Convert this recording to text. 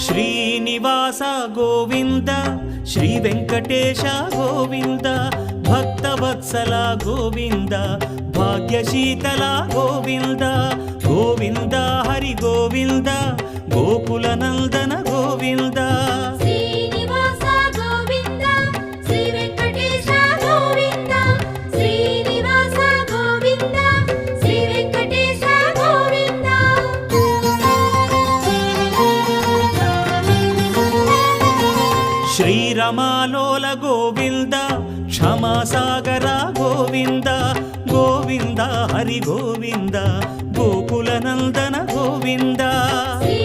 Srinivasa Govinda Shri Venkatesha Govinda Bhaktavatsala Govinda భాగ్యశీతల Govinda Govinda Hari Govinda Gokula Nandana Govinda Srinivasa Govinda Shri Venkatesha Govinda Srinivasa Govinda Shri Venkatesha Govinda శ్రీరమాలోల Govinda క్షమాసాగర Govinda Govinda Hari Govinda Gokula Nandana Govinda Shri